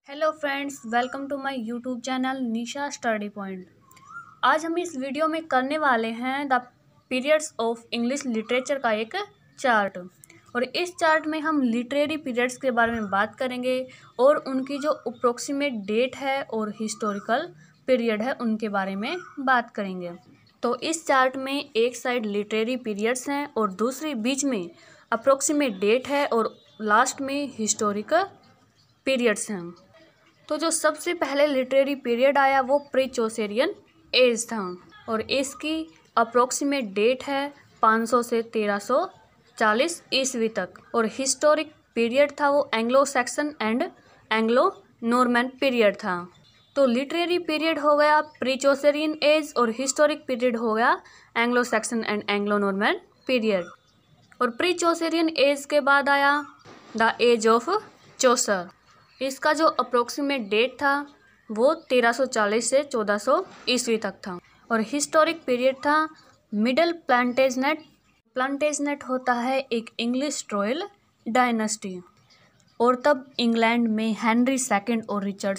Hello friends, welcome to my YouTube channel Nisha study point. आज हम इस वीडियो में करने वाले हैं the periods of English literature का एक चार्ट। और इस चार्ट में हम लिटरेरी पीरियड्स के बारे में बात करेंगे और उनकी जो अप्रोक्सीमेट डेट है और हिस्टोरिकल पीरियड है उनके बारे में बात करेंगे। तो इस चार्ट में एक साइड लिटरेरी पीरियड्स हैं और दूसरी बीच में अप्रोक्सीमेट डेट है और लास्ट में हिस्टोरिकल पीरियड्स हैं। तो जो सबसे पहले लिटरेरी पीरियड आया वो प्री चौसेरियन एज था और इसकी अप्रोक्सीमेट डेट है 500 से 1340 ईस्वी तक। और हिस्टोरिक पीरियड था वो Anglo Saxon and Anglo Normann period था। तो लिटरेरी पीरियड हो गया प्री चौसेरियन एज और हिस्टोरिक पीरियड हो गया Anglo Saxon and Anglo Normann period. और प्री चौसेरियन एज के बाद आया द एज ऑफ चौसर। इसका जो अप्रोक्सीमेट डेट था वो 1340 से 1400 ईस्वी तक था। और हिस्टोरिक पीरियड था मिडल प्लांटेजनेट। प्लांटेजनेट होता है एक इंग्लिश रॉयल डायनेस्टी और तब इंग्लैंड में हेनरी सेकंड और रिचर्ड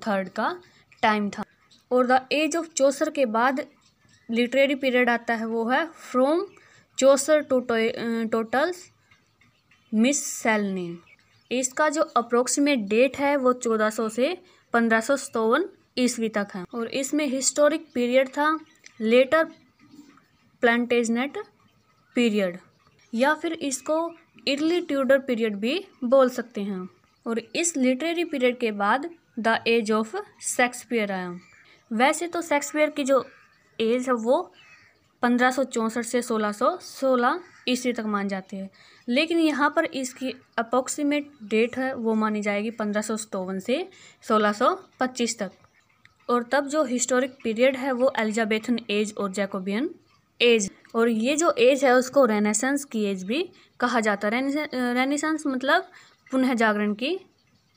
थर्ड का टाइम था। और द एज ऑफ चौसर के बाद लिटरेरी पीरियड आता है वो है फ्रॉम चौसर टू टोटल्स मिससेलनी। इसका जो अप्रोक्सीमेट डेट है वो 1400 से 1557 ईस्वी तक है। और इसमें हिस्टोरिक पीरियड था लेटर प्लांटेजनेट पीरियड या फिर इसको अर्ली ट्यूडर पीरियड भी बोल सकते हैं। और इस लिटरेरी पीरियड के बाद द एज ऑफ शेक्सपियर आया। वैसे तो शेक्सपियर की जो एज है वो 1564 से 1616 ईस्वी तक मान जाती है, लेकिन यहाँ पर इसकी अप्रोक्सीमेट डेट है वो मानी जाएगी 1557 से 1625 तक। और तब जो हिस्टोरिक पीरियड है वो एलिजाबेथन एज और जैकोबियन एज। और ये जो एज है उसको रेनेसांस की एज भी कहा जाता है। रेनेसांस मतलब पुनः जागरण की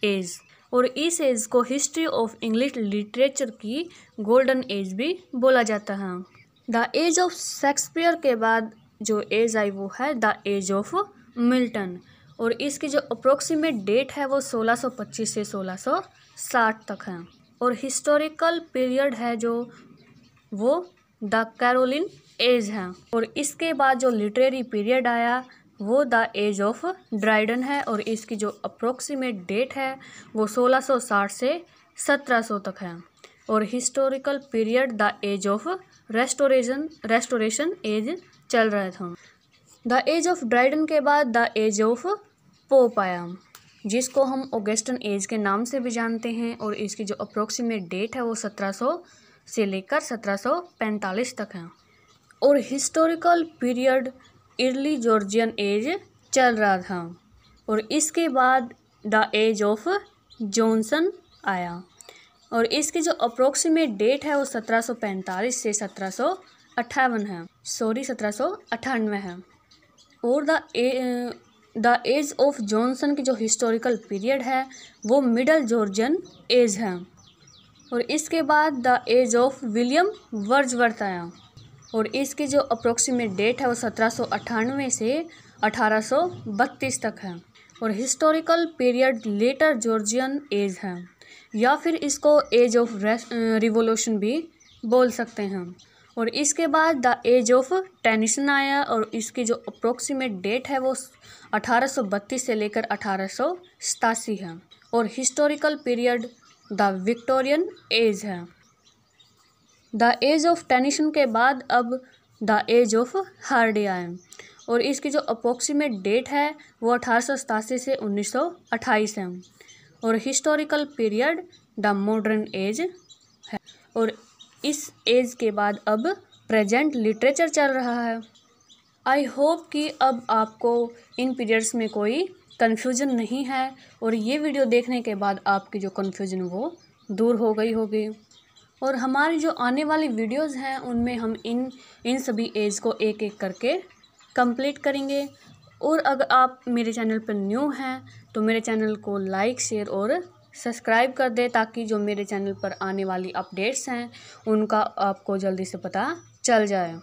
एज। और इस एज को हिस्ट्री ऑफ इंग्लिश लिटरेचर की गोल्डन एज भी बोला जाता है। द एज ऑफ शेक्सपियर के बाद जो एज आई वो है द एज ऑफ मिल्टन। और इसकी जो अप्रोक्सीमेट डेट है वो 1625 से 1660 तक है। और हिस्टोरिकल पीरियड है जो वो द कैरोलिन एज है। और इसके बाद जो लिटरेरी पीरियड आया वो द एज ऑफ ड्राइडन है और इसकी जो अप्रोक्सीमेट डेट है वो 1660 से 1700 तक है। और historical period the age of restoration age चल रहा था। द एज ऑफ ड्राइडन के बाद द एज ऑफ पोप आया जिसको हम ऑगस्टन एज के नाम से भी जानते हैं। और इसकी जो अप्रोक्सीमेट डेट है वो 1700 से लेकर 1745 तक है। और historical period early Georgian age चल रहा था। और इसके बाद द एज ऑफ जॉनसन आया और इसकी जो अप्रोक्सीमेट डेट है वो 1745 से 1798 है। 1798 है। और द एज ऑफ जॉनसन की जो हिस्टोरिकल पीरियड है वो मिडल जॉर्जियन एज है। और इसके बाद the age of William Wordsworth आया और इसकी जो अप्रोक्सीमेट डेट है वो 1798 से 1832 तक है। और historical period later Georgian age है या फिर इसको एज ऑफ रिवोल्यूशन भी बोल सकते हैं। और इसके बाद द एज ऑफ टेनिसन आया और इसकी जो अप्रोक्सीमेट डेट है वो 1832 से लेकर 1887 है। और historical period the Victorian age है। द एज ऑफ टेनिसन के बाद अब द एज ऑफ हार्डी आया और इसकी जो अप्रोक्सीमेट डेट है वो 1887 से 1928 है। और historical period the modern age है। और इस एज के बाद अब प्रेजेंट लिटरेचर चल रहा है। आई होप कि अब आपको इन पीरियड्स में कोई कन्फ्यूज़न नहीं है और ये वीडियो देखने के बाद आपकी जो कन्फ्यूज़न वो दूर हो गई होगी। और हमारी जो आने वाली वीडियोस हैं उनमें हम इन सभी एज को एक एक करके कंप्लीट करेंगे। और अगर आप मेरे चैनल पर न्यू हैं तो मेरे चैनल को लाइक शेयर और सब्सक्राइब कर दें ताकि जो मेरे चैनल पर आने वाली अपडेट्स हैं उनका आपको जल्दी से पता चल जाए।